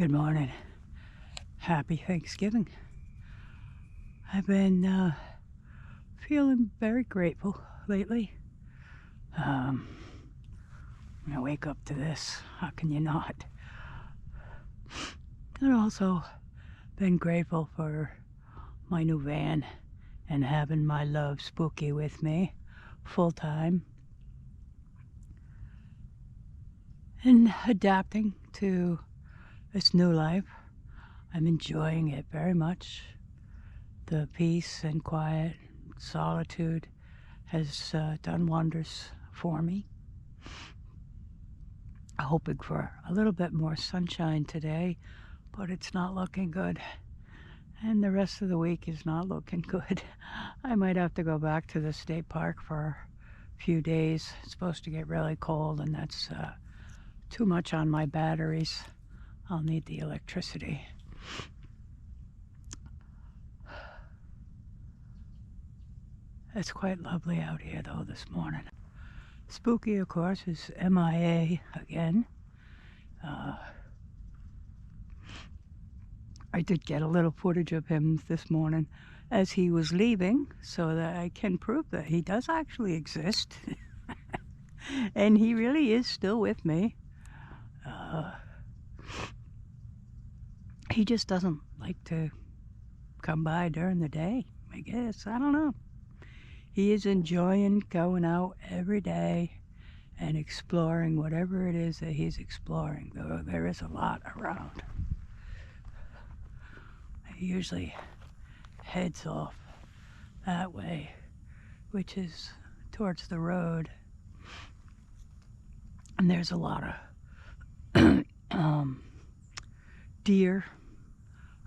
Good morning. Happy Thanksgiving. I've been feeling very grateful lately. I wake up to this. How can you not? And also been grateful for my new van and having my love Spooky with me full time and adapting to this new life. I'm enjoying it very much. The peace and quiet, solitude has done wonders for me. Hoping for a little bit more sunshine today, but it's not looking good. And the rest of the week is not looking good. I might have to go back to the state park for a few days. It's supposed to get really cold, and that's too much on my batteries. I'll need the electricity. It's quite lovely out here, though, this morning. Spooky, of course, is MIA again. I did get a little footage of him this morning as he was leaving so that I can prove that he does actually exist. And he really is still with me. He just doesn't like to come by during the day, I guess. I don't know. He is enjoying going out every day and exploring whatever it is that he's exploring. There is a lot around. He usually heads off that way, which is towards the road. And there's a lot of deer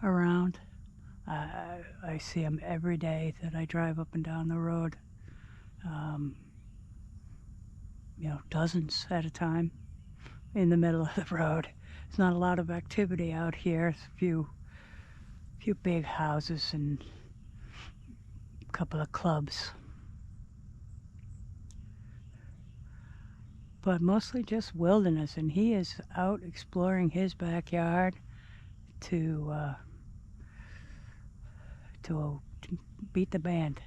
around. I see them every day that I drive up and down the road. Dozens at a time in the middle of the road. There's not a lot of activity out here. There's a few big houses and a couple of clubs. But mostly just wilderness, and he is out exploring his backyard to beat the band.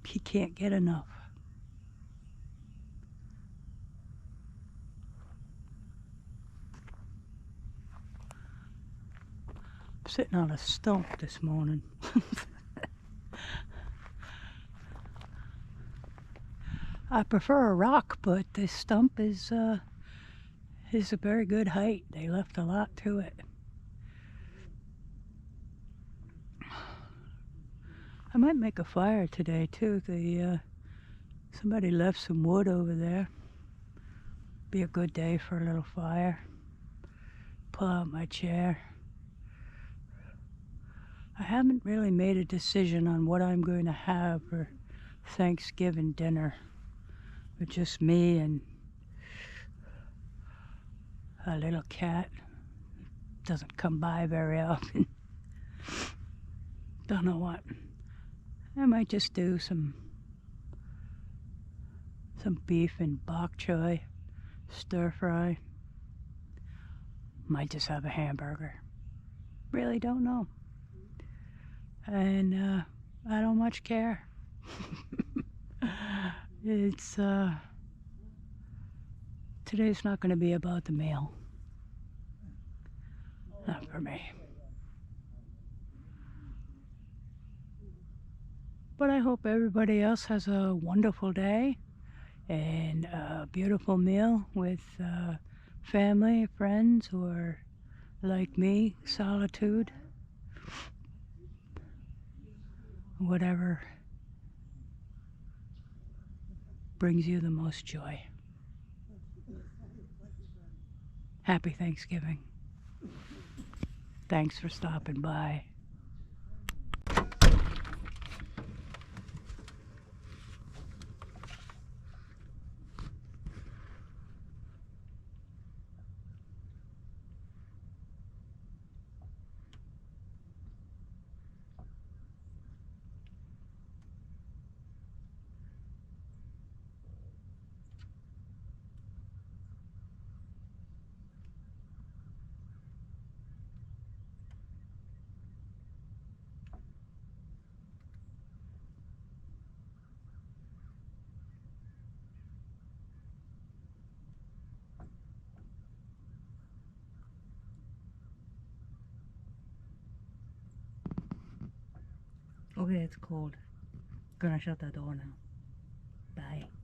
He can't get enough. I'm sitting on a stump this morning. I prefer a rock, but this stump is a very good height. They left a lot to it. I might make a fire today too. Somebody left some wood over there. Be a good day for a little fire. Pull out my chair. I haven't really made a decision on what I'm going to have for Thanksgiving dinner. With just me and a little cat. Doesn't come by very often. Don't know what. I might just do some beef and bok choy, stir fry. Might just have a hamburger. Really don't know. And I don't much care. Today's not going to be about the meal. Not for me. But I hope everybody else has a wonderful day and a beautiful meal with family, friends, or like me, solitude. Whatever brings you the most joy. Happy Thanksgiving. Thanks for stopping by. Okay, it's cold. Gonna shut the door now. Bye.